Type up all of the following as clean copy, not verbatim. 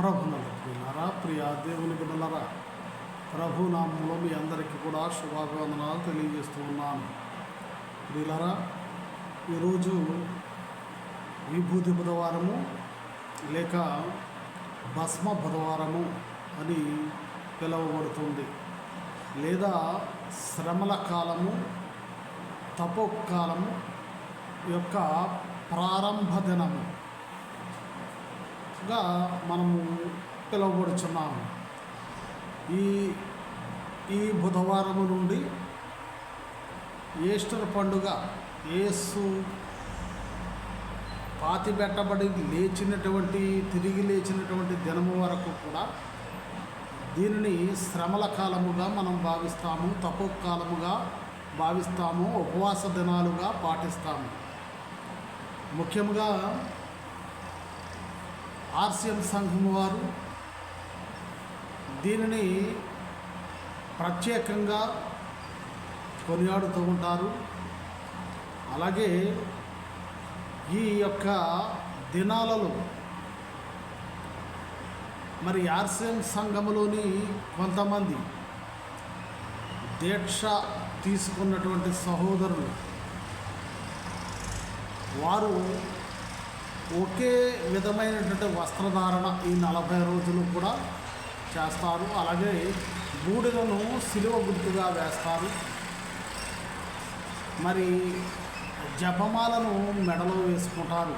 ప్రభువునరా ప్రియ దేవుని బిడ్డలరా, ప్రభు నామములో మీ అందరికీ కూడా శుభాభివందనాలు తెలియజేస్తూ ఉన్నాను. ప్రియులరా, ఈరోజు విభూతి బుధవారము లేక భస్మ బుధవారము అని పిలువబడుతుంది, లేదా శ్రమల కాలము, తపోకాలము యొక్క ప్రారంభ దినముగా మనము పిలువబడుచున్నాము. ఈ బుధవారము నుండి ఈస్టర్ పండుగ, యేసు పాతిపెట్టబడి తిరిగి లేచినటువంటి దినము వరకు కూడా దీనిని శ్రమల కాలముగా మనం భావిస్తాము, తపోకాలముగా భావిస్తాము, ఉపవాస దినాలుగా పాటిస్తాము. ముఖ్యంగా ఆర్సిఎం సంఘం వారు దీనిని ప్రత్యేకంగా కొనియాడుతూ ఉంటారు. అలాగే ఈ యొక్క దినాలలో మరి ఆర్సిఎం సంఘములోని కొంతమంది దీక్ష తీసుకున్నటువంటి సహోదరులు వారు ఒకే విధమైనటువంటి వస్త్రధారణ ఈ 40 రోజులు కూడా చేస్తారు. అలాగే బూడిదను సిలువ గుర్తుగా వేస్తారు. మరి జపమాలను మెడలో వేసుకుంటారు.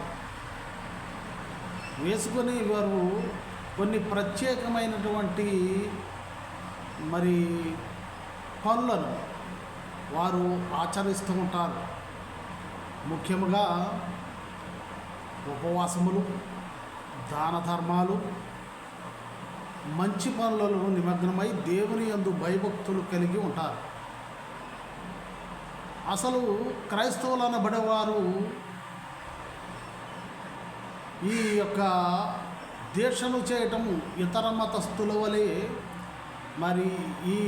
వేసుకొని వారు కొన్ని ప్రత్యేకమైనటువంటి మరి పనులను వారు ఆచరిస్తూ ఉంటారు. ముఖ్యంగా ఉపవాసములు, దాన ధర్మాలు, మంచి పనులలో నిమగ్నమై దేవుని యందు భయభక్తులు కలిగి ఉంటారు. అసలు క్రైస్తవులు అనబడేవారు ఈ యొక్క దీక్షను చేయటము ఇతర మతస్థుల వలె మరి ఈ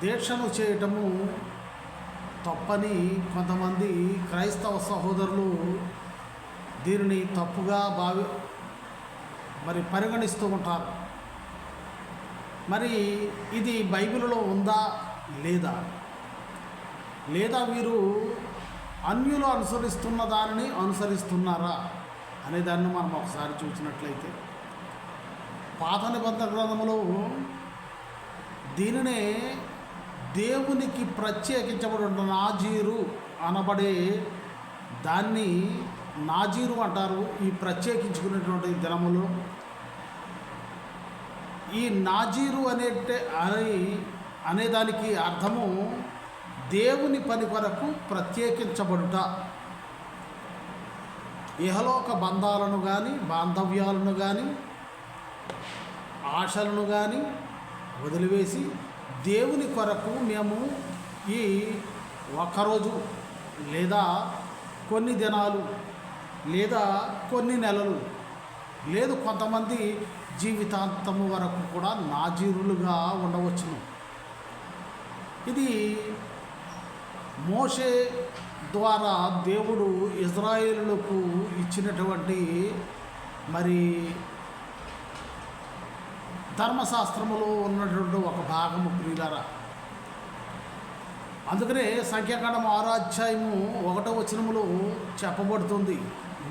దీక్షను చేయటము తప్పని కొంతమంది క్రైస్తవ సహోదరులు దీనిని తప్పుగా పరిగణిస్తూ ఉంటారు. మరి ఇది బైబిల్లో ఉందా లేదా వీరు అన్యులు అనుసరిస్తున్న దానిని అనుసరిస్తున్నారా అనే దాన్ని మనం ఒకసారి చూసినట్లయితే, పాత నిబంధన గ్రంథంలో దీనినే దేవునికి ప్రత్యేకించబడిన నాజీరు అనబడే దాన్ని నాజీరు అంటారు. ఈ ప్రత్యేకించుకునేటువంటి దినములు ఈ నాజీరు అనేదానికి అర్థము దేవుని పని కొరకు ప్రత్యేకించబడుట. ఇహలోక బంధాలను కానీ, బాంధవ్యాలను కానీ, ఆశలను కానీ వదిలివేసి దేవుని కొరకు మేము ఈ ఒక్కరోజు లేదా కొన్ని దినాలు లేదా కొన్ని నెలలు లేదు కొంతమంది జీవితాంతము వరకు కూడా నాజీరులుగా ఉండవచ్చును. ఇది మోషే ద్వారా దేవుడు ఇజ్రాయేలులకు ఇచ్చినటువంటి మరి ధర్మశాస్త్రములో ఉన్నటువంటి ఒక భాగము ప్రియులారా. అందుకనే సంఖ్యాకాండం 6వ అధ్యాయము 1వ వచనములో చెప్పబడుతుంది,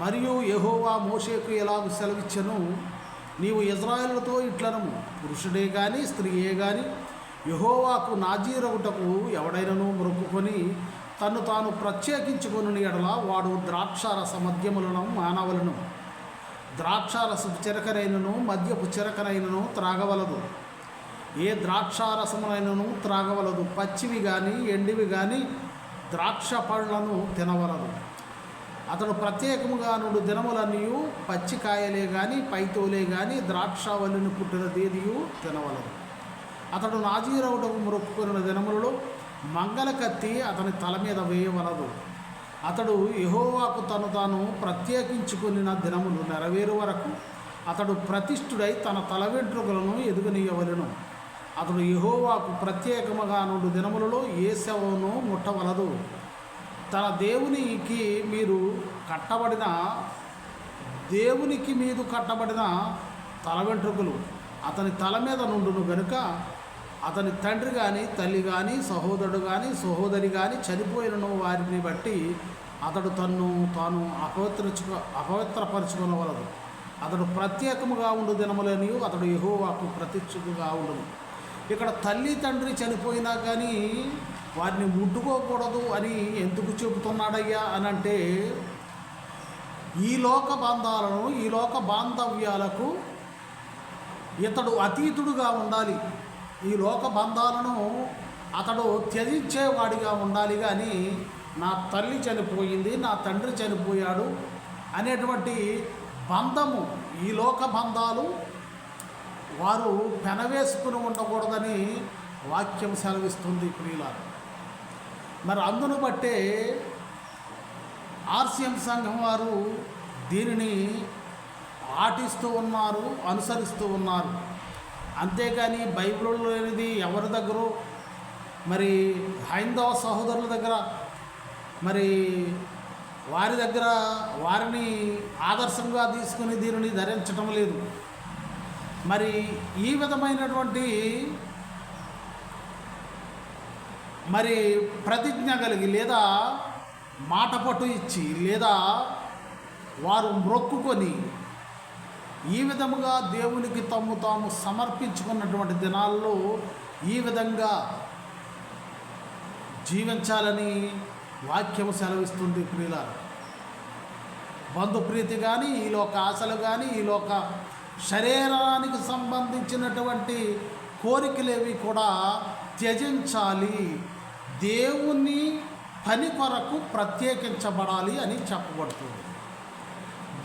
మరియు యెహోవా మోషేకు ఎలాగూ సెలవిచ్చెను, నీవు ఇజ్రాయేలుతో ఇట్లనము, పురుషుడే కానీ స్త్రీయే కానీ యెహోవాకు నాజీరగుటకు ఎవడైనను మొక్కుకొని తన్ను తాను ప్రత్యేకించుకొని ఎడల వాడు ద్రాక్షారస మద్యములను మానవలను, ద్రాక్షారసపు చిరకనైనను మద్యపు చిరకనైనను త్రాగవలదు. ఏ ద్రాక్షారసమునైనను త్రాగవలదు. పచ్చివి కానీ ఎండివి కానీ ద్రాక్ష పళ్ళను తినవలదు. అతడు ప్రత్యేకముగా 2 దినములన్నీ పచ్చికాయలే కానీ పైతోలే కానీ ద్రాక్షావల్లిని పుట్టిన దేదియు తినవలదు. అతడు నాజీరవుటకు మొక్కుకొనిన దినములలో మంగళ కత్తి అతని తల మీద వేయవలదు. అతడు యెహోవాకు తాను ప్రత్యేకించుకున్న దినములు నెరవేరు వరకు అతడు ప్రతిష్ఠుడై తన తల వెంట్రుకలను ఎదుగనీయవలెను. అతడు యెహోవాకు ప్రత్యేకముగా 2 దినములలో ఏ శవమును ముట్టవలదు. తన దేవునికి మీరు కట్టబడిన తల వెంట్రుకలు అతని తల మీద నుండును గనుక అతని తండ్రి కానీ తల్లి కానీ సహోదరుడు కానీ సహోదరి కానీ చనిపోయిన వారిని బట్టి అతడు తాను అపవిత్రపరచుకొనవలదు. అతడు ప్రత్యేకముగా ఉండు దినములనియు అతడు యెహోవాకు ప్రతిష్ఠితుగా ఉండును. ఇక్కడ తల్లి తండ్రి చనిపోయినా కానీ వారిని ముట్టుకోకూడదు అని ఎందుకు చెబుతున్నాడయ్యా అని అంటే, ఈ లోక బంధాలను, ఈ లోక బాంధవ్యాలకు ఇతడు అతీతుడుగా ఉండాలి. ఈ లోక బంధాలను అతడు త్యజించేవాడిగా ఉండాలి. కానీ నా తల్లి చనిపోయింది, నా తండ్రి చనిపోయాడు అనేటువంటి బంధము, ఈ లోక బంధాలు వారు పెనవేసుకుని ఉండకూడదని వాక్యం సెలవిస్తుంది ప్రియులారా. మరి అందును బట్టే ఆర్సిఎం సంఘం వారు దీనిని పాటిస్తూ ఉన్నారు, అనుసరిస్తూ ఉన్నారు. అంతేకాని బైబిల్లో లేనిది ఎవరి దగ్గర, మరి హైందవ సహోదరుల దగ్గర, మరి వారి దగ్గర వారిని ఆదర్శంగా తీసుకుని దీనిని ధరించటం లేదు. మరి ఈ విధమైనటువంటి మరి ప్రతిజ్ఞ కలిగి లేదా మాట పట్టు ఇచ్చి లేదా వారు మ్రొక్కుకొని ఈ విధముగా దేవునికి తాము సమర్పించుకున్నటువంటి దినాల్లో ఈ విధంగా జీవించాలని వాక్యము సెలవిస్తుంది ప్రియులారా. బంధుప్రీతి కానీ, ఈ లోక ఆశలు కానీ, ఈ లోక శరీరానికి సంబంధించినటువంటి కోరికలేవి కూడా త్యజించాలి, దేవుని పని కొరకు ప్రత్యేకించబడాలి అని చెప్పబడుతుంది.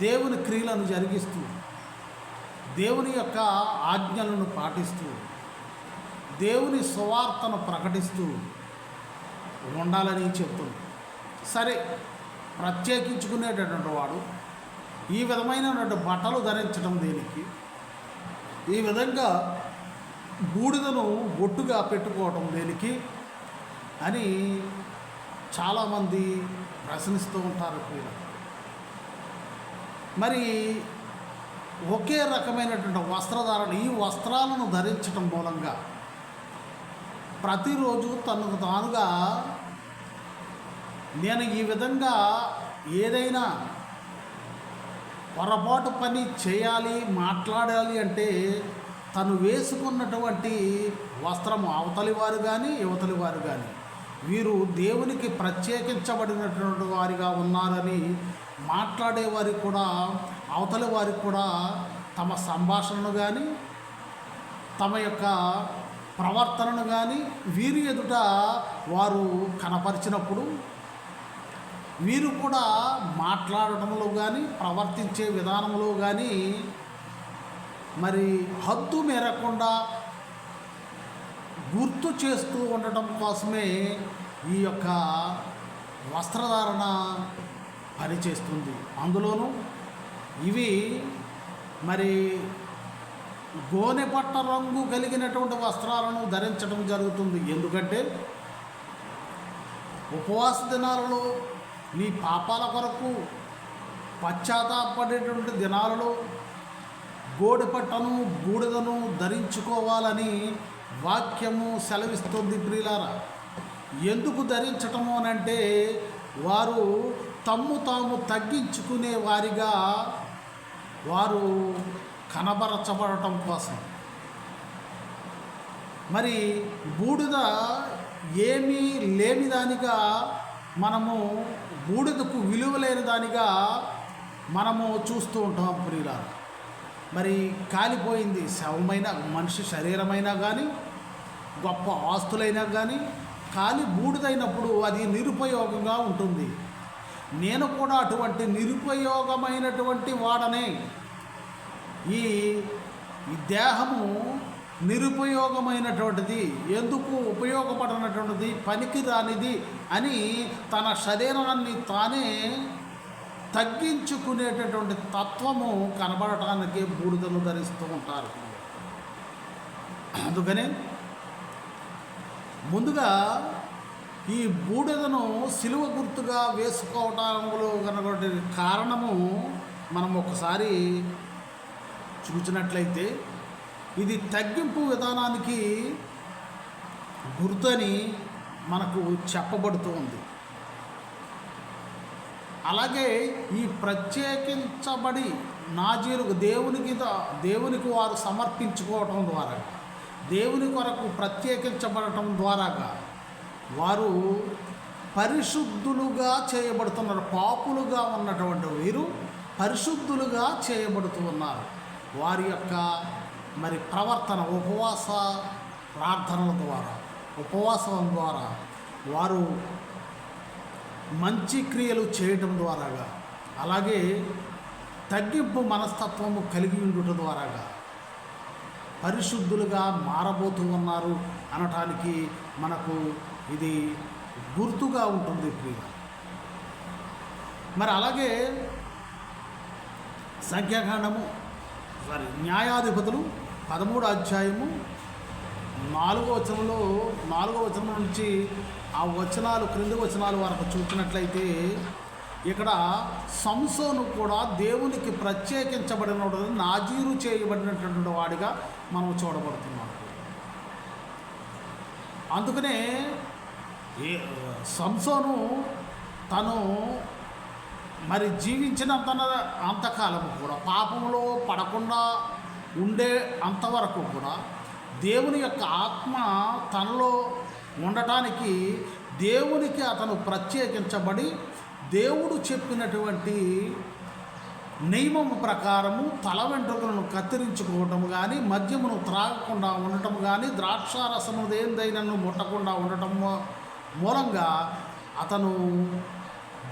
దేవుని క్రియలను జరిగిస్తూ, దేవుని యొక్క ఆజ్ఞలను పాటిస్తూ, దేవుని సువార్తను ప్రకటిస్తూ ఉండాలని చెప్తుంది. సరే, ప్రత్యేకించుకునేటటువంటి వాడు ఈ విధమైనటువంటి బట్టలు ధరించడం దేనికి? ఈ విధంగా బూడిదను బొట్టుగా పెట్టుకోవటం దేనికి అని చాలామంది ప్రశ్నిస్తూ ఉంటారు. మరి ఒకే రకమైనటువంటి వస్త్రధారణ, ఈ వస్త్రాలను ధరించటం మూలంగా ప్రతిరోజు తనకు తానుగా నేను ఈ విధంగా ఏదైనా పొరపాటు పని చేయాలి, మాట్లాడాలి అంటే తను వేసుకున్నటువంటి వస్త్రము అవతలి వారు కానీ యువతలి వారు కానీ వీరు దేవునికి ప్రత్యేకించబడినటువంటి వారిగా ఉన్నారని మాట్లాడేవారికి కూడా, అవతలి వారికి కూడా తమ సంభాషణను కానీ తమ యొక్క ప్రవర్తనను కానీ వీరి ఎదుట వారు కనపరిచినప్పుడు వీరు కూడా మాట్లాడటంలో కానీ ప్రవర్తించే విధానంలో కానీ మరి హద్దు మేరకుండా గుర్తు చేస్తూ ఉండటం కోసమే ఈ యొక్క వస్త్రధారణ పనిచేస్తుంది. అందులోనూ ఇవి మరి గోనెపట్ట రంగు కలిగినటువంటి వస్త్రాలను ధరించడం జరుగుతుంది. ఎందుకంటే ఉపవాస దినాలలో నీ పాపాల కొరకు పశ్చాత్తాపడేటువంటి దినాలలో గోడెపట్టను బూడిదను ధరించుకోవాలని వాక్యము సెలవిస్తుంది ప్రియులారా. ఎందుకు ధరించటము అనంటే వారు తాము తగ్గించుకునే వారిగా వారు కనబరచబడటం కోసం. మరి బూడిద ఏమీ లేని దానిగా మనము, బూడిదకు విలువ లేని దానిగా మనము చూస్తూ ఉంటాం ప్రియులారా. మరి కాలిపోయింది శవమైన మనిషి శరీరమైనా కానీ గొప్ప ఆస్తులైనా కానీ కాలి బూడిదైనప్పుడు అది నిరుపయోగంగా ఉంటుంది. నేను కూడా అటువంటి నిరుపయోగమైనటువంటి వాడనే. ఈ దేహము నిరుపయోగమైనటువంటిది, ఎందుకు ఉపయోగపడినటువంటిది, పనికి రానిది అని తన శరీరాన్ని తానే తగ్గించుకునేటటువంటి తత్వము కనబడటానికి బూడిదను ధరిస్తూ ఉంటారు. అందుకనే ముందుగా ఈ బూడిదను సిలువ గుర్తుగా వేసుకోవటంలో కనుక కారణము మనం ఒకసారి చూసినట్లయితే ఇది తగ్గింపు విధానానికి గుర్తని మనకు చెప్పబడుతూ ఉంది. అలాగే ఈ ప్రత్యేకించబడి నాజీరు దేవునికి వారు సమర్పించుకోవటం ద్వారా, దేవుని కొరకు ప్రత్యేకించబడటం ద్వారాగా వారు పరిశుద్ధులుగా చేయబడుతున్నారు. పాపులుగా ఉన్నటువంటి వీరు పరిశుద్ధులుగా చేయబడుతూ ఉన్నారు. వారి యొక్క ప్రవర్తన ఉపవాస ప్రార్థనల ద్వారా, ఉపవాసం ద్వారా, వారు మంచి క్రియలు చేయటం ద్వారాగా, అలాగే తగ్గింపు మనస్తత్వము కలిగి ఉండుట ద్వారాగా పరిశుద్ధులుగా మారబోతూ ఉన్నారు అనటానికి మనకు ఇది గుర్తుగా ఉంటుంది ప్రియ. అలాగే సంఖ్యాకాండము న్యాయాధిపతులు 13వ అధ్యాయము 4వ వచనం నుంచి ఆ వచనాలు క్రింది వచనాలు వరకు చూసినట్లయితే ఇక్కడ సంసోను కూడా దేవునికి ప్రత్యేకించబడిన నాజీరు చేయబడినటువంటి వాడిగా మనం చూడబడుతున్నాం. అందుకనే సంసోను తను జీవించినంత అంతకాలము కూడా పాపంలో పడకుండా ఉండే అంతవరకు కూడా దేవుని యొక్క ఆత్మ తనలో ఉండటానికి దేవునికి అతను ప్రత్యేకించబడి దేవుడు చెప్పినటువంటి నియమము ప్రకారము తల వెంట్రుకలను కత్తిరించుకోవటం కానీ, మద్యమును త్రాగకుండా ఉండటం కానీ, ద్రాక్షారసము దేనిదైనను ముట్టకుండా ఉండటం మూలంగా అతను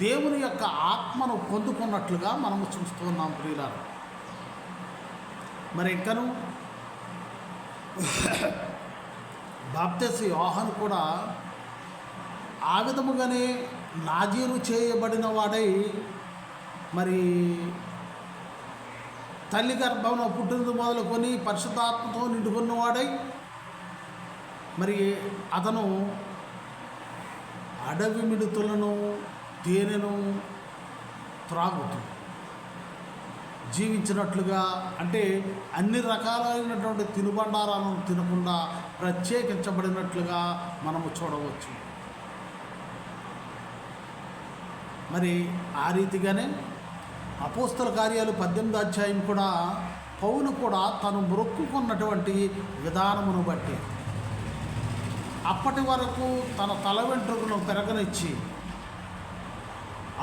దేవుని యొక్క ఆత్మను పొందుకున్నట్లుగా మనము చూస్తున్నాం ప్రియులారా. ఇంకను బాప్తిస్మ యోహాను కూడా ఆ విధముగానే నాజీరు చేయబడిన వాడై తల్లి గర్భంలో పుట్టినది మొదలుకొని పరిశుద్ధాత్మతో నిండుకున్నవాడై అతను అడవి మిడుతులను తేనెను త్రాగుతూ జీవించినట్లుగా, అంటే అన్ని రకాలైనటువంటి తినుబండారాలను తినకుండా ప్రత్యేకించబడినట్లుగా మనము చూడవచ్చు. ఆ రీతిగానే అపోస్తల కార్యాలు 18వ అధ్యాయం కూడా పౌలు కూడా తను మొక్కుకున్నటువంటి విధానమును బట్టి అప్పటి వరకు తన తల వెంట్రుకను పెరగనిచ్చి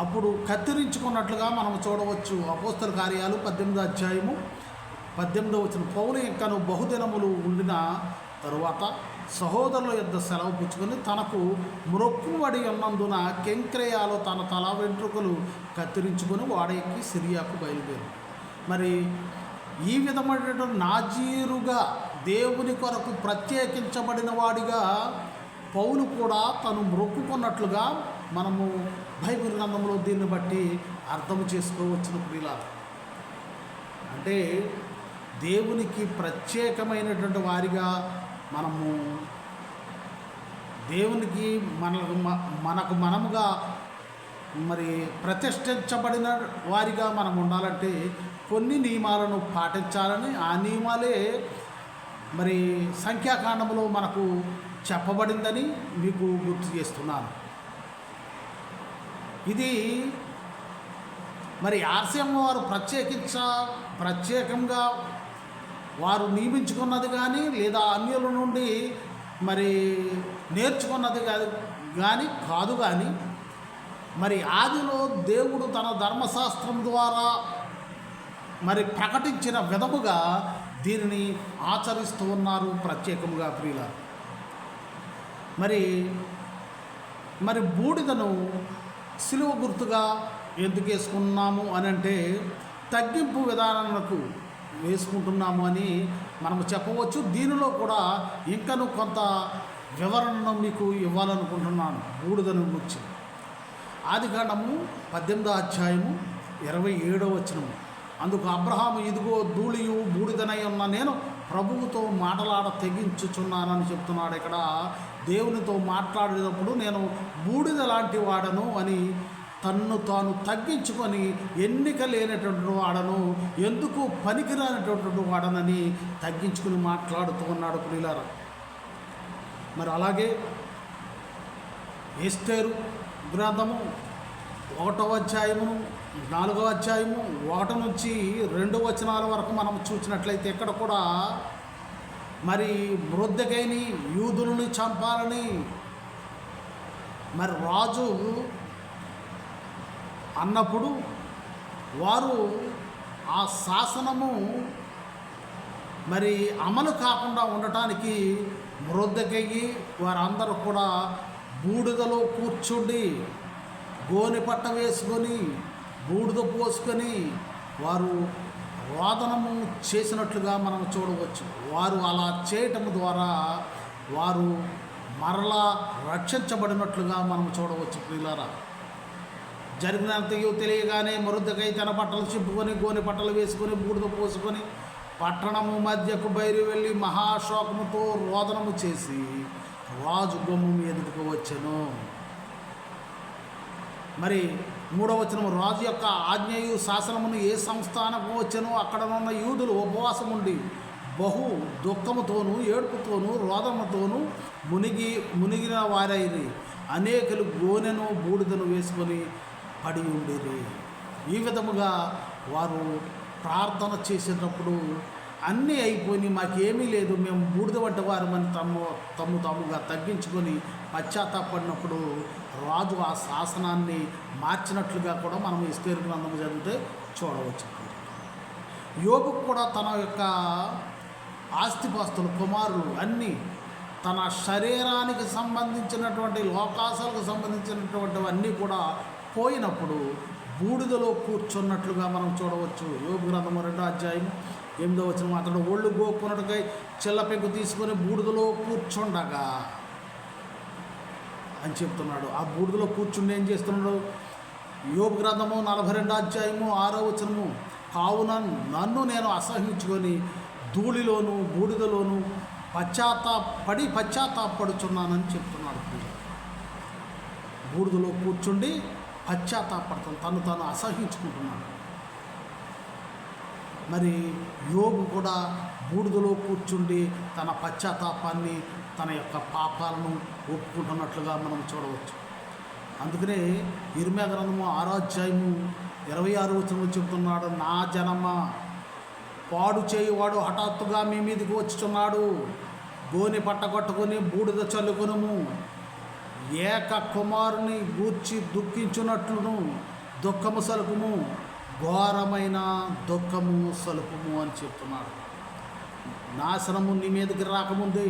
అప్పుడు కత్తిరించుకున్నట్లుగా మనం చూడవచ్చు. అపోస్తల కార్యాలు 18వ అధ్యాయము 18వ వచనం, పౌలు ఇంకను బహుదినములు ఉండిన తరువాత సహోదరుల యొద్ద సెలవు పుచ్చుకొని తనకు మ్రొక్కుబడి ఉన్నందున కెంక్రేయాలో తన తల వెంట్రుకలు కత్తిరించుకొని వాడెక్కి సిరియాకు బయలుదేరు. ఈ విధమైనటువంటి నాజీరుగా దేవుని కొరకు ప్రత్యేకించబడిన వాడిగా పౌలు కూడా తను మ్రొక్కుకున్నట్లుగా మనము బైబిల్ గ్రంథంలో దీన్ని బట్టి అర్థం చేసుకోవచ్చును ప్రియులారా. అంటే దేవునికి ప్రత్యేకమైనటువంటి వారిగా మనము దేవునికి మనకు మనముగా ప్రతిష్ఠించబడిన వారిగా మనం ఉండాలంటే కొన్ని నియమాలను పాటించాలని, ఆ నియమాలే సంఖ్యాకాండంలో మనకు చెప్పబడిందని మీకు గుర్తు చేస్తున్నాను. ఇది ఆర్సీఎం వారు ప్రత్యేకంగా వారు నియమించుకున్నది కానీ, లేదా అన్యుల నుండి నేర్చుకున్నది కాదు కానీ ఆదిలో దేవుడు తన ధర్మశాస్త్రం ద్వారా ప్రకటించిన విధముగా దీనిని ఆచరిస్తూ ఉన్నారు ప్రత్యేకంగా ప్రియుల. బూడిదను సిలువ గుర్తుగా ఎందుకు వేసుకున్నాము అని అంటే తగ్గింపు విధానాలకు వేసుకుంటున్నాము అని మనము చెప్పవచ్చు. దీనిలో కూడా ఇంకను కొంత వివరణను మీకు ఇవ్వాలనుకుంటున్నాను బూడిదను గురించి. ఆదికాండము 18వ అధ్యాయము 27వ వచనము, అందుకు అబ్రహాము ఇదిగో ధూళియు బూడిదనై ఉన్న నేను ప్రభువుతో మాటలాడ తెగించుచున్నానని చెప్తున్నాడు. ఇక్కడ దేవునితో మాట్లాడేటప్పుడు నేను బూడిద లాంటి వాడను అని తన్ను తాను తగ్గించుకొని ఎన్నిక లేనటువంటి వాడను, ఎందుకు పనికిరానటువంటి వాడనని తగ్గించుకుని మాట్లాడుతూ ఉన్నాడు ప్రియులారా. మరి అలాగే ఎస్తేరు గ్రంథము 1వ అధ్యాయము 4వ అధ్యాయము 1 నుంచి 2 వచనాల వరకు మనం చూసినట్లయితే ఇక్కడ కూడా మరి మొర్దెకైని యూదులను చంపాలని మరి రాజు అన్నప్పుడు వారు ఆ శాసనము మరి అమలు కాకుండా ఉండటానికి మొర్దెకై వారందరూ కూడా బూడిదలో కూర్చుండి గోనె పట్ట వేసుకొని బూడిద పోసుకొని వారు రోదనము చేసినట్లుగా మనం చూడవచ్చు. వారు అలా చేయటం ద్వారా వారు మరలా రక్షించబడినట్లుగా మనం చూడవచ్చు ప్రియులారా. జరిగినంతయో తెలియగానే మొర్దెకై తన బట్టలు చింపుకొని గోనె పట్టలు వేసుకొని బూడిద పోసుకొని పట్టణము మధ్యకు బయలు వెళ్ళి మహాశోకముతో రోదనము చేసి రాజు గుమ్మం ఎదుటికి వచ్చెను. మరి 3వ వచనం, రాజు యొక్క ఆజ్ఞయు శాసనమును ఏ సంస్థానకు వచ్చెనో అక్కడనున్న యూదులు ఉపవాసం ఉండి బహు దుఃఖముతోనూ ఏడుపుతోనూ రోదనతోనూ మునిగిన వారైరి. అనేకులు గోనెను బూడిదను వేసుకొని పడి ఉండిరి. ఈ విధముగా వారు ప్రార్థన చేసేటప్పుడు అన్నీ అయిపోయి మాకేమీ లేదు, మేము బూడిద వంటి వారమని తాముగా తగ్గించుకొని పశ్చాత్తాపడినప్పుడు రాజు ఆ శాసనాన్ని మార్చినట్లుగా కూడా మనం ఎస్తేరు గ్రంథం చదివితే చూడవచ్చు. యోబుకు కూడా తన యొక్క ఆస్తిపాస్తులు కుమారులు అన్నీ తన శరీరానికి సంబంధించినటువంటి లోకాసాలకు సంబంధించినటువంటివన్నీ కూడా పోయినప్పుడు బూడిదలో కూర్చున్నట్లుగా మనం చూడవచ్చు. యోబు గ్రంథము 2వ అధ్యాయం 8వ వచనం, అతడు ఒళ్ళు గోక్కున్నట్టుకై చిల్లపెంకు తీసుకొని బూడిదలో కూర్చుండగా అని చెప్తున్నాడు. ఆ బూడిదలో కూర్చుండి ఏం చేస్తున్నాడు? యోబు గ్రంథము 42వ అధ్యాయము 6వ వచనము, కావున నన్ను నేను అసహించుకొని ధూళిలోను బూడిదలోను పశ్చాత్తాపడుచున్నానని చెప్తున్నాడు. బూడిదలో కూర్చుండి పశ్చాత్తాపడతాను, తాను అసహించుకుంటున్నాడు. మరి యోబు కూడా బూడిదలో కూర్చుండి తన పశ్చాత్తాపాన్ని తన యొక్క పాపాలను ఒప్పుకుంటున్నట్లుగా మనం చూడవచ్చు. అందుకనే ఇర్మియా గ్రంథము 6వ అధ్యాయము 26వ వచనం చెబుతున్నాడు, నా జనమ పాడు చేయువాడు హఠాత్తుగా మీ మీదకి వచ్చుచున్నాడు, గోనె పట్టగొట్టుకొని బూడిద చల్లుకొనుము, ఏక కుమారుని గూర్చి దుఃఖించున్నట్లును దుఃఖము సలుపుము, ఘోరమైన దుఃఖము సలుపుము అని చెప్తున్నాడు. నాశనము నీ మీదకి రాకముందే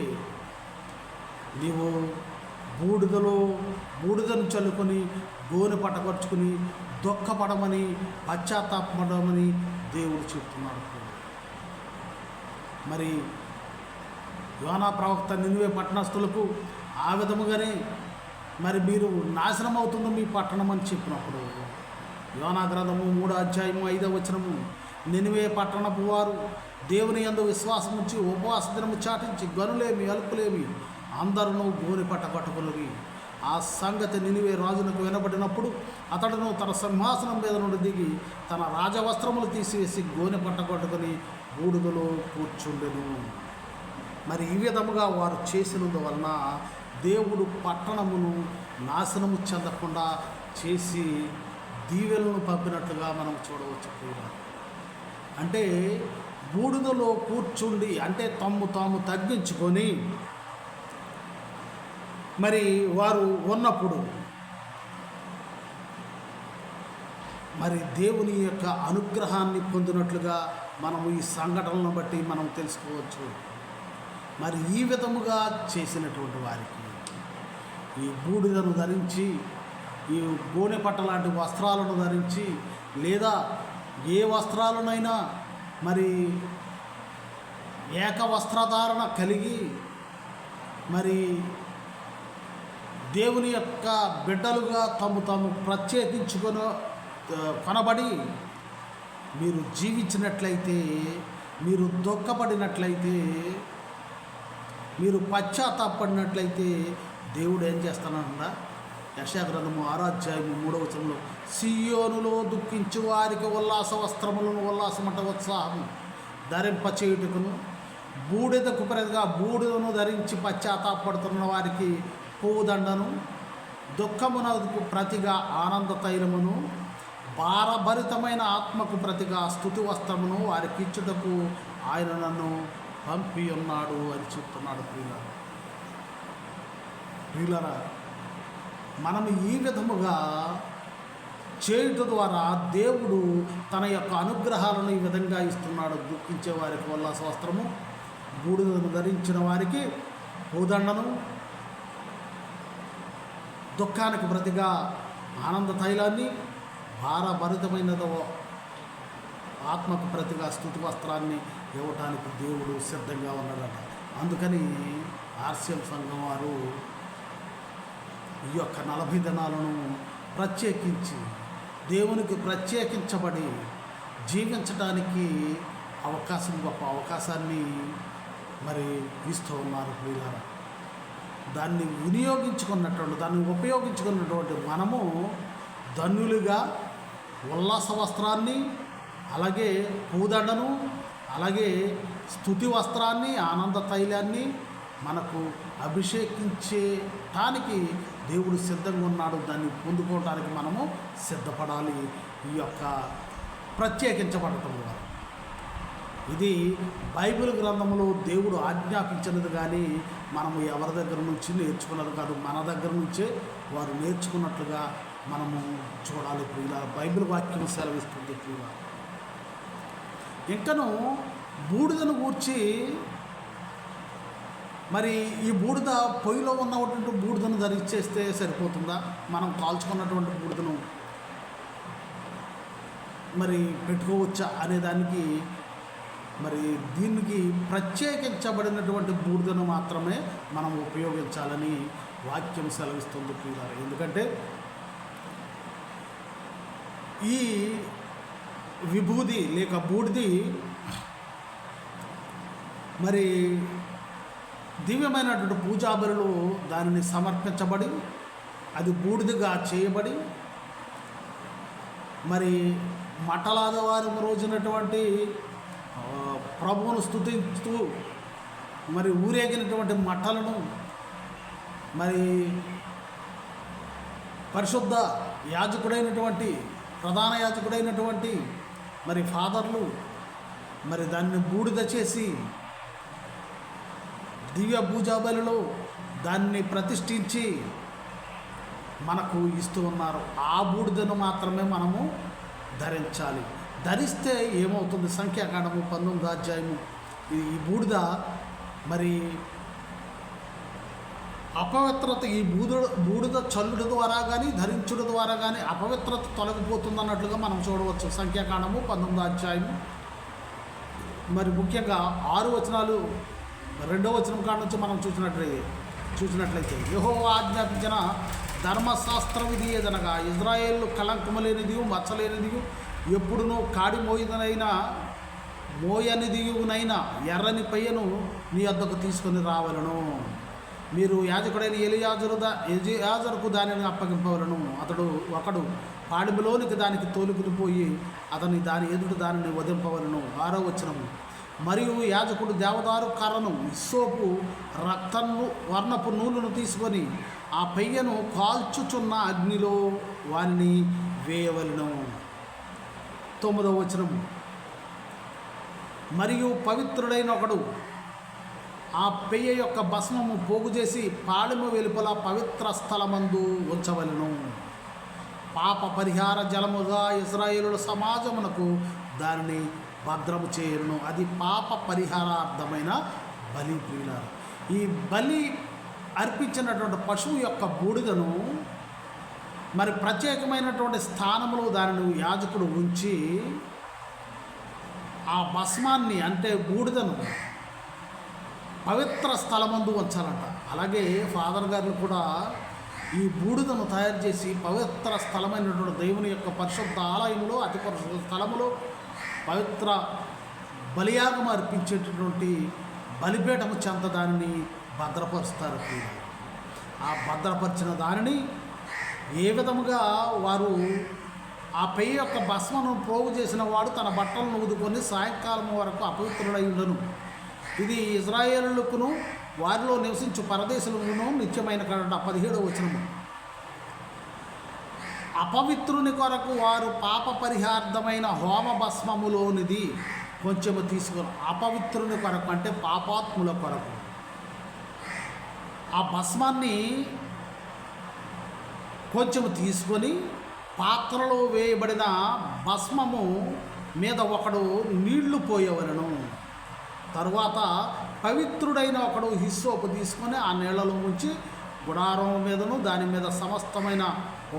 నీవు బూడిదను చల్లుకొని గోనె పట్టగొట్టుకుని దుఃఖపడమని పశ్చాత్తాపడమని దేవుడు చెప్తున్నాడు. మరి యోనా ప్రవక్త నినివే పట్టణస్థులకు ఆ విధముగానే మరి మీరు నాశనం అవుతుంది మీ పట్టణం అని చెప్పినప్పుడు యోనా గ్రంథము 3వ అధ్యాయము 5వ వచనము, నినివే పట్టణపు వారు దేవుని యందు విశ్వాసం ఉంచి ఉపవాస దినము చాటించి గనులేమి అలుపులేమి అందరూ గోనె పట్టగొట్టుకుని ఆ సంగతి నినివే రాజునకు వినబడినప్పుడు అతడును తన సింహాసనం మీద నుండి దిగి తన రాజవస్త్రములు తీసివేసి గోనె పట్టగొట్టుకొని బూడిదలో కూర్చుండెను. మరి ఈ విధముగా వారు చేసినందువలన దేవుడు పట్టణమును నాశనము చెందకుండా చేసి దీవెలను పంపినట్లుగా మనం చూడవచ్చు. అంటే బూడిదలో కూర్చుండి అంటే తాము తగ్గించుకొని మరి వారు ఉన్నప్పుడు మరి దేవుని యొక్క అనుగ్రహాన్ని పొందినట్లుగా మనము ఈ సంఘటనలను బట్టి మనం తెలుసుకోవచ్చు. మరి ఈ విధముగా చేసినటువంటి వారికి ఈ బూడిదను ధరించి ఈ గోనె పట్ట లాంటి వస్త్రాలను ధరించి లేదా ఏ వస్త్రాలనైనా మరి ఏక వస్త్రధారణ కలిగి మరి దేవుని యొక్క బిడ్డలుగా తాము కొనబడి మీరు జీవించినట్లయితే, మీరు దుఃఖపడినట్లయితే, మీరు పశ్చాత్తాపడినట్లయితే దేవుడు ఏం చేస్తానంట? యెషయా గ్రంథము 6వ అధ్యాయము 3వ వచనంలో, సియోనులో దుఃఖించు వారికి ఉల్లాస వస్త్రములను, ఉల్లాసమంట ఉత్సాహము ధరింపచేయుటకును, బూడిదకు ప్రతిగా బూడిదను ధరించి పశ్చాత్తాపడుతున్న వారికి పూదండను, దుఃఖమునకు ప్రతిగా ఆనంద తైలమును, భారభరితమైన ఆత్మకు ప్రతిగా స్తుతి వస్త్రమును వారికి ఇచ్చుటకు ఆయన నన్ను పంపి ఉన్నాడు అని చెప్తున్నాడు. ప్రియులరా, మనం ఈ విధముగా చేయుట ద్వారా దేవుడు తన యొక్క అనుగ్రహాలను ఈ విధంగా ఇస్తున్నాడు. దుఃఖించే వారికి ఉల్లాస వస్త్రము, బూడిదను ధరించిన వారికి పూదండను, దుఃఖానికి ప్రతిగా ఆనంద తైలాన్ని, భారభరితమైనదో ఆత్మకు ప్రతిగా స్తుతి వస్త్రాన్ని ఇవ్వటానికి దేవుడు సిద్ధంగా ఉన్నాడట. అందుకని ఆర్సిఎం సంఘం వారు ఈ యొక్క 40 దినాలను ప్రత్యేకించి దేవునికి ప్రత్యేకించబడి జీవించడానికి గొప్ప అవకాశాన్ని మరి ఇస్తూ ఉన్నారు. ప్రియులారా, దాన్ని దాన్ని ఉపయోగించుకున్నటువంటి మనము ధన్యులుగా ఉల్లాస వస్త్రాన్ని, అలాగే పూదండను, అలాగే స్తుతి వస్త్రాన్ని, ఆనంద తైలాన్ని మనకు అభిషేకించటానికి దేవుడు సిద్ధంగా ఉన్నాడు. దాన్ని పొందుకోవటానికి మనము సిద్ధపడాలి. ఈ యొక్క ప్రత్యేకించబడటం ద్వారా ఇది బైబిల్ గ్రంథంలో దేవుడు ఆజ్ఞాపించినది, కానీ మనము ఎవరి దగ్గర నుంచి నేర్చుకున్నది కాదు. మన దగ్గర నుంచే వారు నేర్చుకున్నట్లుగా మనము చూడాలి. ప్రియుల బైబిల్ వాక్యం సెలవిస్తుంది. ప్రియుల ఇంకను బూడిదను గూర్చి, మరి ఈ బూడిద పొయ్యిలో ఉన్నటువంటి బూడిదను ధరించేస్తే సరిపోతుందా? మనం కాల్చుకున్నటువంటి బూడిదను మరి పెట్టుకోవచ్చా అనేదానికి, మరి దీనికి ప్రత్యేకించబడినటువంటి బూడిదను మాత్రమే మనం ఉపయోగించాలని వాక్యం సెలవిస్తుంది. ప్రియులారా, ఎందుకంటే ఈ విభూది లేక బూడిది మరి దివ్యమైనటువంటి పూజాబలులు దానిని సమర్పించబడి, అది బూడిదగా చేయబడి, మరి మట్టలాదివారం రోజునటువంటి ప్రభువును స్తుతిస్తూ మరి ఊరేగినటువంటి మట్టలను మరి పరిశుద్ధ యాజకుడైనటువంటి, ప్రధాన యాజకుడైనటువంటి మరి ఫాదర్లు మరి దాన్ని బూడిద చేసి దివ్య పూజాబలిలో దాన్ని ప్రతిష్ఠించి మనకు ఇస్తూ ఉన్నారు. ఆ బూడిదను మాత్రమే మనము ధరించాలి. ధరిస్తే ఏమవుతుంది? సంఖ్యాకాండము 19వ అధ్యాయము ఈ బూడిద మరి అపవిత్రత, ఈ బూడిద చల్లుడు ద్వారా కానీ ధరించుడు ద్వారా కానీ అపవిత్రత తొలగిపోతుంది అన్నట్లుగా మనం చూడవచ్చు. సంఖ్యాకాండము 19వ అధ్యాయము మరి ముఖ్యంగా 6 వచనాలు 2వ వచనం కాడ నుంచి మనం చూసినట్లయితే, యెహోవా ఆజ్ఞాపించిన ధర్మశాస్త్ర విధి ఏదనగా, ఇజ్రాయేలు కళంకము లేనిదియు మచ్చలేనిదియు ఎప్పుడునూ కాడి మోయనిదియునైనా ఎర్రని పెయ్యను నీ వద్దకు తీసుకొని రావలను. మీరు యాజకుడైన ఎలియాజరుకు దానిని అప్పగింపవలను. ఒకడు పాడిమిలోనికి దానికి తోలుకుని పోయి దాని ఎదుట దానిని వధింపవలను. 6వ వచనము, మరియు యాజకుడు దేవదారు కర్రను, ఇస్సోపు రక్తము వర్ణపు నూలును తీసుకొని ఆ పెయ్యను కాల్చుచున్న అగ్నిలో వారిని వేయవలను. 9వ వచనము, మరియు పవిత్రుడైన ఒకడు ఆ పెయ్య యొక్క భస్మము పోగు చేసి పాళెము వెలుపల పవిత్ర స్థలమందు ఉంచవలను. పాప పరిహార జలముగా ఇశ్రాయేలుల సమాజమునకు దానిని భద్రము చేయను. అది పాప పరిహారార్థమైన బలి. ప్రియులారా, ఈ బలి అర్పించినటువంటి పశువు యొక్క బూడిదను మరి ప్రత్యేకమైనటువంటి స్థానంలో దానిని యాజకుడు ఉంచి ఆ భస్మాన్ని, అంటే బూడిదను పవిత్ర స్థలమందు ఉంచాలంట. అలాగే ఫాదర్ గారు కూడా ఈ బూడిదను తయారు చేసి పవిత్ర స్థలమైనటువంటి దేవుని యొక్క పరిశుద్ధ ఆలయంలో, అతి పరిశుద్ధ స్థలములో పవిత్ర బలియాగం అర్పించేటటువంటి బలిపీఠము చెంత దానిని భద్రపరుస్తారు. ఆ భద్రపరిచిన దానిని ఏ విధముగా వారు ఆ పెయ్యి యొక్క భస్మను ప్రోగు చేసిన వాడు తన బట్టలను ఊదుకొని సాయంకాలం వరకు అపవిత్రుడై ఉండను. ఇది ఇజ్రాయేలులకును వారిలో నివసించు పరదేశులను నిత్యమైన కడ. 17వ వచనము. అపవిత్రుని కొరకు వారు పాప పరిహార్థమైన హోమ భస్మములోనిది కొంచెము తీసుకుని, అపవిత్రుని కొరకు అంటే పాపాత్ముల కొరకు ఆ భస్మాన్ని కొంచెము తీసుకొని పాత్రలో వేయబడిన భస్మము మీద ఒకడు నీళ్లు పోయవలను. తరువాత పవిత్రుడైన ఒకడు హిస్సోపు తీసుకొని ఆ నీళ్లలో ఉంచి గుడారం మీదను దాని మీద సమస్తమైన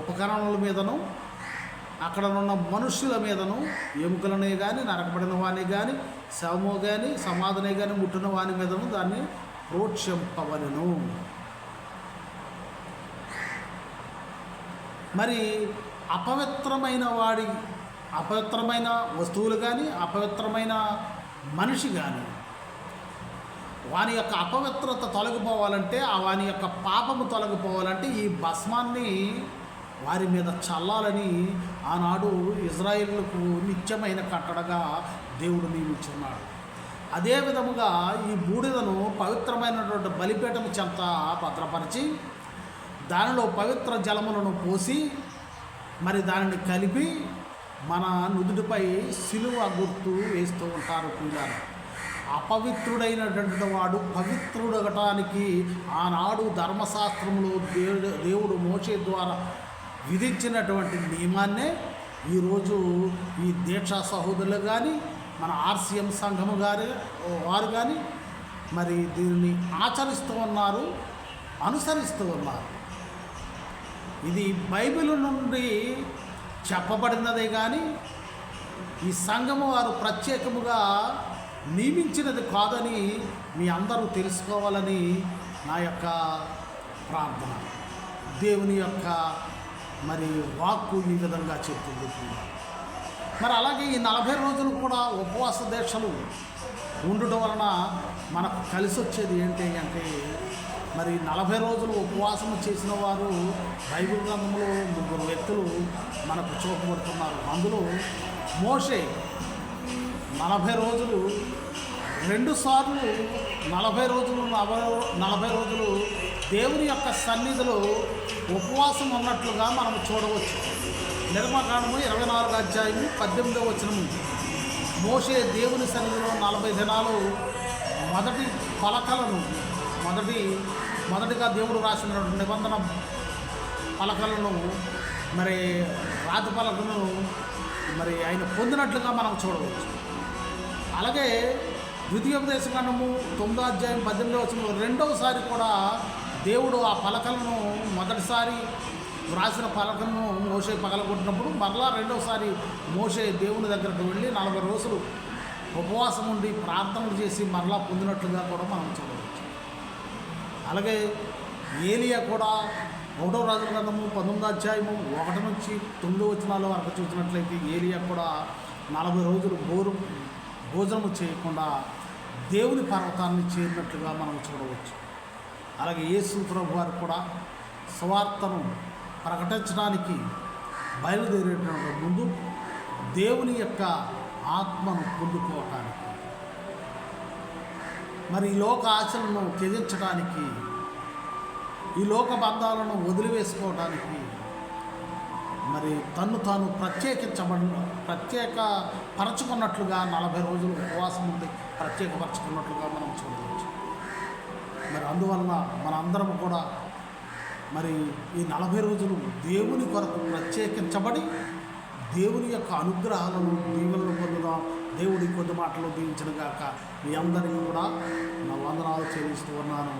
ఉపకరణల మీదను అక్కడ ఉన్న మనుష్యుల మీదను ఎముకలనే కానీ నరకబడిన వాని కానీ శవము కానీ సమాధిని కానీ ముట్టిన వాని మీదను దాన్ని ప్రోక్షింపవలెను. మరి అపవిత్రమైన వస్తువులు కానీ అపవిత్రమైన మనిషి కానీ వాని యొక్క అపవిత్రత తొలగిపోవాలంటే వాని యొక్క పాపము తొలగిపోవాలంటే ఈ భస్మాన్ని వారి మీద చల్లాలని ఆనాడు ఇజ్రాయేలులకు నిత్యమైన కట్టడగా దేవుడు నియమించున్నాడు. అదే విధముగా ఈ బూడిదను పవిత్రమైనటువంటి బలిపీఠము చెంత భద్రపరిచి దానిలో పవిత్ర జలములను పోసి మరి దానిని కలిపి మన నుదుటిపై సిలువ గుర్తు వేస్తూ ఉంటారు పూజారు. అపవిత్రుడైనటువంటి వాడు పవిత్రుడగటానికి ఆనాడు ధర్మశాస్త్రంలో దేవుడు మోషే ద్వారా విధించినటువంటి నియమాన్నే ఈరోజు ఈ దీక్షా సహోదరులు కానీ మన ఆర్సీఎం సంఘము వారు కానీ మరి దీనిని ఆచరిస్తూ ఉన్నారు, అనుసరిస్తూ ఉన్నారు. ఇది బైబిల్ నుండి చెప్పబడినదే కానీ ఈ సంఘము వారు ప్రత్యేకముగా నియమించినది కాదని మీ అందరూ తెలుసుకోవాలని నా యొక్క ప్రార్థన. దేవుని యొక్క మరి వాక్కు ఈ విధంగా చెప్తుంది. మరి అలాగే ఈ 40 రోజులు కూడా ఉపవాస దీక్షలు ఉండటం వలన మనకు కలిసి వచ్చేది ఏంటి అంటే మరి 40 రోజులు ఉపవాసము చేసిన వారు బైబిల్ గ్రంథంలో 3 వ్యక్తులు మనకు చూపబడుతున్నారు. అందులో మోషే 40 రోజులు 2 సార్లు 40 రోజులు దేవుని యొక్క సన్నిధిలో ఉపవాసం ఉన్నట్లుగా మనం చూడవచ్చు. నిర్మకాండము 24వ అధ్యాయము 18వ వచనము. మోషే దేవుని సన్నిధిలో 40 దినాలు మొదటి పలకలను మొదటిగా దేవుడు రాసిన నిబంధన పలకలను మరి రాతి పలకలను మరి ఆయన పొందినట్లుగా మనం చూడవచ్చు. అలాగే ద్వితీయోపదేశకాండము 9వ అధ్యాయం 18వ వచనంలో రెండవసారి కూడా దేవుడు ఆ పలకలను మొదటిసారి వ్రాసిన పలకలను మోషే పగలగొట్టినప్పుడు మరలా రెండవసారి మోషే దేవుని దగ్గరకు వెళ్ళి 40 రోజులు ఉపవాసం ఉండి ప్రార్థనలు చేసి మరలా పొందినట్లుగా కూడా మనం చూడవచ్చు. అలాగే ఏలియా కూడా 1వ రాజుల గ్రంథము 19వ అధ్యాయము 1 నుంచి 9 వచనాల వరకు చూసినట్లయితే ఏలియా కూడా 40 రోజులు భోజనము చేయకుండా దేవుని పర్వతాన్ని చేరినట్లుగా మనం చూడవచ్చు. అలాగే యేసు ప్రభు వారు కూడా సువార్తను ప్రకటించడానికి బయలుదేరేటువంటి ముందు దేవుని యొక్క ఆత్మను పొందుకోవటానికి మరి ఈ లోక ఆశలను త్యజించడానికి ఈ లోక బంధాలను వదిలివేసుకోవడానికి మరి తన్ను తాను ప్రత్యేకపరచుకున్నట్లుగా 40 రోజులు ఉపవాసం ఉండి ప్రత్యేకపరచుకున్నట్లుగా మనం చూడవచ్చు. మరి అందువలన మనందరం కూడా మరి ఈ 40 రోజులు దేవుని కొరకు ప్రత్యేకించబడి దేవుని యొక్క అనుగ్రహాలను దీవెనలు పొందుదాం. దేవుడి కొద్ది మాటలు దీవించిన గాక. మీ అందరికీ కూడా నా వందనాలు చెల్లిస్తూ ఉన్నాను.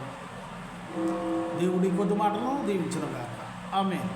దేవుడి కొద్ది మాటలు దీవించిన గాక. ఆమేన్.